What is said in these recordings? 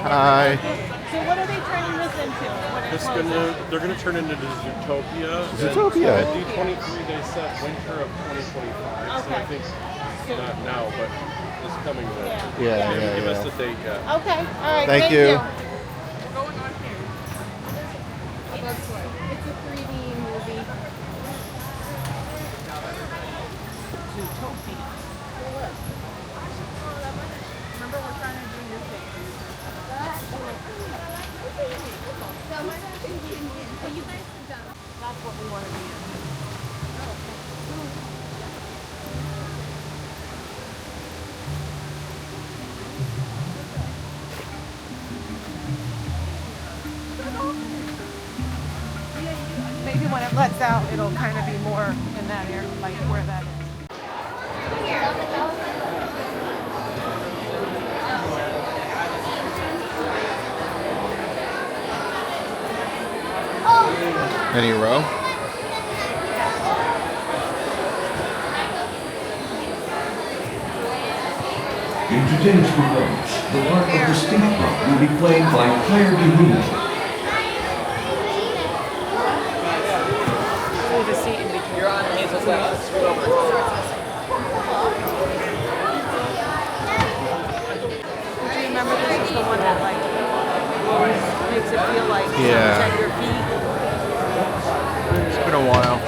Hi. So what are they turning this into? They're gonna turn into Zootopia. Zootopia. And D23 they said winter of 2025. So I think not now, but this coming winter. Yeah, They haven't given yeah. us the date yet. Okay, all right. Thank you. We're going on here. It's a 3D movie. Zootopia. Remember, we're trying to do your thing. That's what we want to be in. Maybe when it lets out, it'll kind of be more in that area, like where that is. Any row? In today's performance, the part of the steampunk will be played by Claire DeHoon. Move a seat in between. You're on Hazel's left. Screw over. Do you remember this is the one that like makes it feel like Yeah. something's at your feet? It's been a while.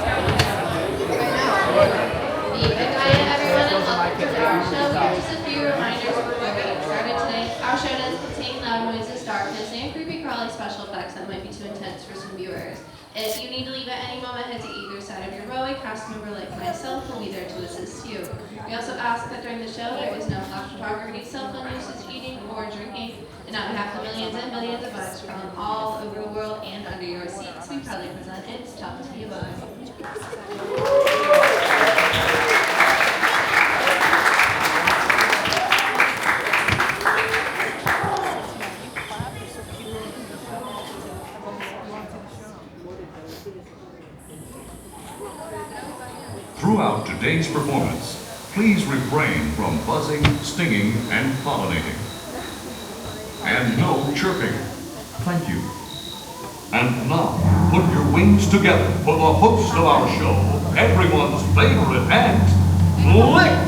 Just a few reminders before we get started today. Our show does contain loud noises, darkness, and creepy crawly special effects that might be too intense for some viewers. If you need to leave at any moment, head to either side of your row. A cast member like myself will be there to assist you. We also ask that during the show there is no flash photography, cell phone usage, eating, or drinking. And on behalf of millions and millions of us from all over the world and under your seats, we proudly present It's Zootopia Bye. Throughout today's performance, please refrain from buzzing, stinging, and pollinating. And no chirping. Thank you. And now, put your wings together for the host of our show, everyone's favorite ant, Lick!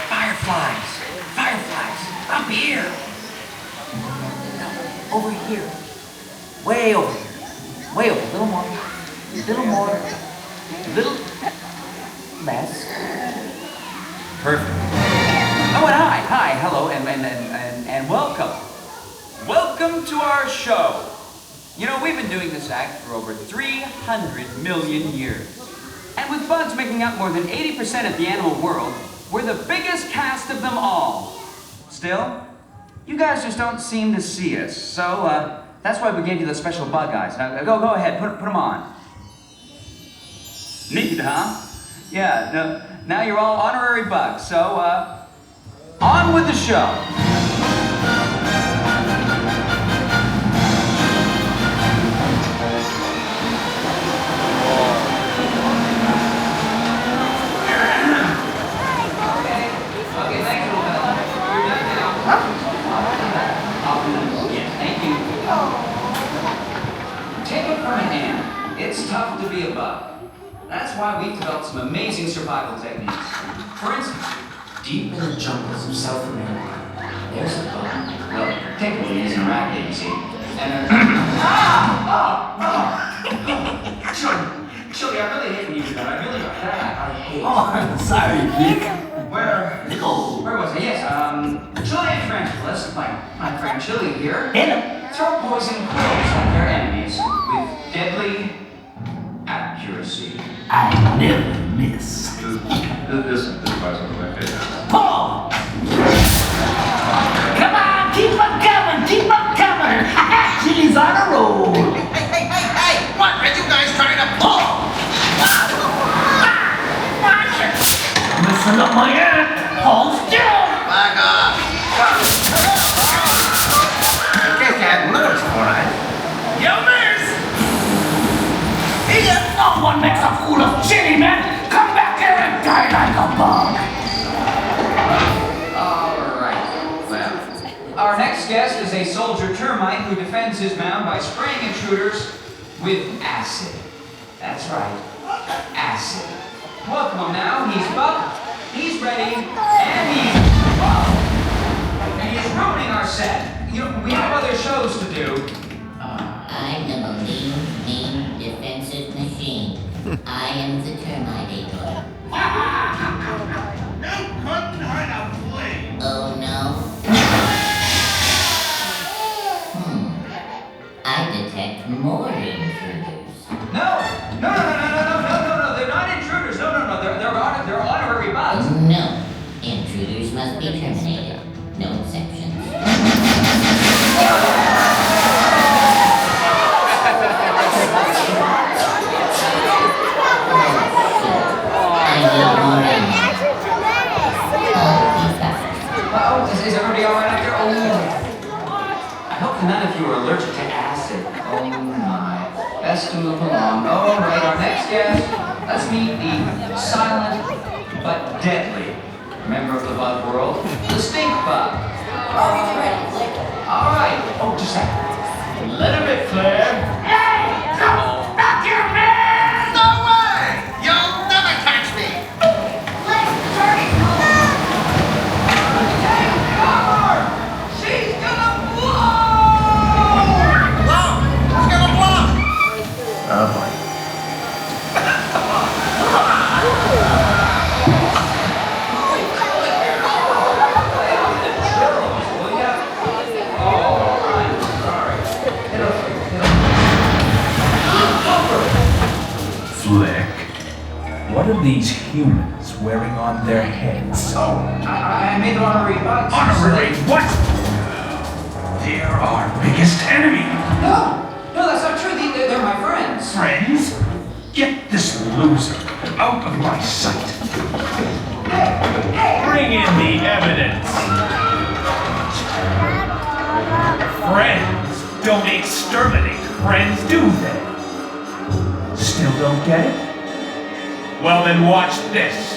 Fireflies! Fireflies! Up here! No, over here. Way over here. Way over. A little more. A little more. A little less. Perfect. Oh, and hi. Hi. Hello. And welcome. Welcome to our show. You know, we've been doing this act for over 300 million years. And with bugs making up more than 80% of the animal world, we're the biggest cast of them all. Still, you guys just don't seem to see us. So, that's why we gave you the special bug eyes. Now, go ahead, put them on. Neat, huh? Yeah, no, now you're all honorary bugs. So, on with the show. Okay, thanks, little fella. You're done now. Yeah, thank you. Take it from an ant. It's tough to be a bug. That's why we've developed some amazing survival techniques. For instance, deep in the jungles of South America, there's a bug. Well, technically he's an arachnid, you see. And Chili, I really hate when you do that. I really hate. Oh, I'm sorry, Nick. Where was I? Yes, Chili and Tarantulas, my friend Chili here, throw poison quills at their enemies with deadly accuracy. I never miss. This advice was my favorite. Paul! Come on, keep on coming, keep on coming. She's on a roll. Hey! What are you guys trying to pull? Listen up, my aunt. Hold still. Back off! This cat looks alright. You miss. No one makes a fool of Chili, man. Come back here and die like a bug. Alright. a soldier termite who defends his mound by spraying intruders with acid. That's right, acid. Welcome him now. He's buck, he's ready, and he's ruining our set. You know, we have other shows to do. I'm the mean defensive machine. I am the terminator. No couldn't hurt a flea. Oh no? I detect more intruders. No, they're not intruders. No, they're honorary bugs. No. Intruders must be terminated. No exceptions. Is everybody all right out there? Oh, I hope none of you are allergic to acid. Oh my. Best to move along. All right, our next guest. Let's meet the silent but deadly member of the bug world, the stink bug. All right. Oh, just that. Let him be, Claire. Hey! No! Back here, man! No way! You'll never catch me! She's gonna blow! Blow! Who's gonna blow? Oh boy. Flick, what are these humans wearing on their heads? Oh, I made them honorary bugs. Honorary what? They're our biggest enemy. No, that's not true. They're my friends. Friends? Get this loser out of my sight. Bring in the evidence. Friends don't exterminate friends, do they? Still don't get it? Well then watch this.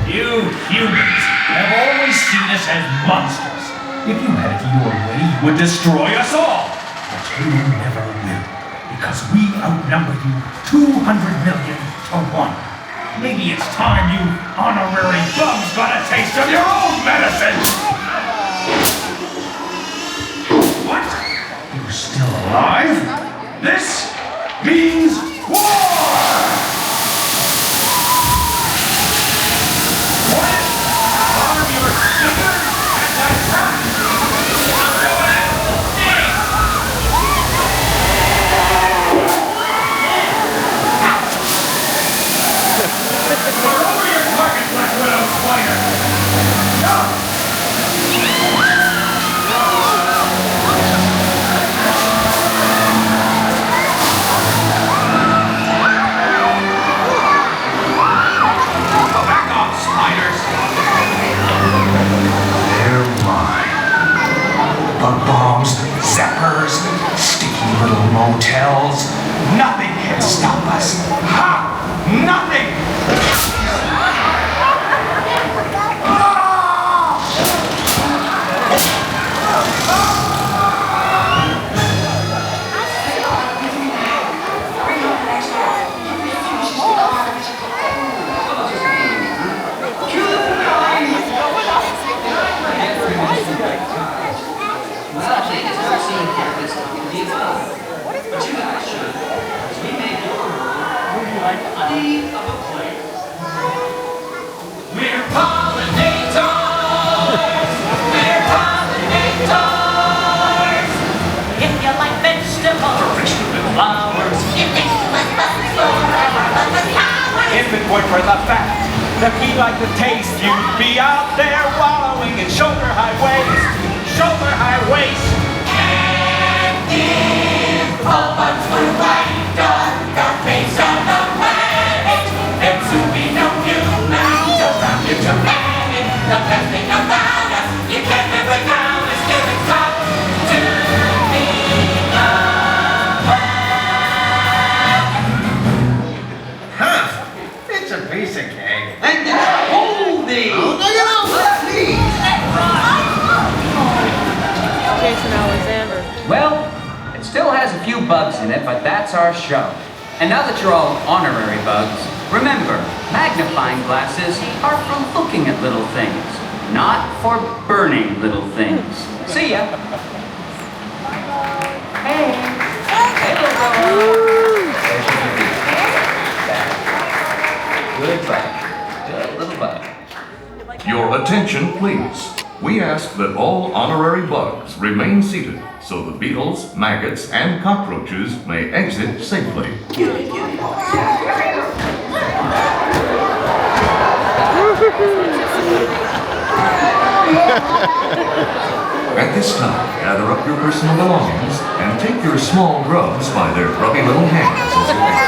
You humans have always seen us as monsters. If you had it your way, you would destroy us all. But you never will, because we outnumber you 200 million to 1. Maybe it's time you honorary bugs got a taste of your own medicine! What? You're still alive? This means war! What? Arm your scissors and attack! We're over your target, Black Widow Spider! Go! Back off, spiders! They're mine. Bug bombs, zappers, sticky little motels. Nothing can stop us. Ha! Nothing! We're pollinators! We're pollinators! If you like vegetables, flowers, If it weren't for the fact that we like the taste, you'd be out there wallowing in shoulder-high waist. Shoulder-high waist. and if all bugs were white on the face of the planet, there'd soon be no humans around here to panic. The best thing about us, you can't live without us till it's time to be Huh. It's a piece of cake. And hold thee! Oh, no, you don't. Please. that's our show. And now that you're all honorary bugs, remember, magnifying glasses are for looking at little things, not for burning little things. See ya. Hey. Hey, little bug. Good bug. Good little bug. Your attention, please. We ask that all honorary bugs remain seated so the beetles, maggots, and cockroaches may exit safely. At this time, gather up your personal belongings and take your small grubs by their grubby little hands as you exit.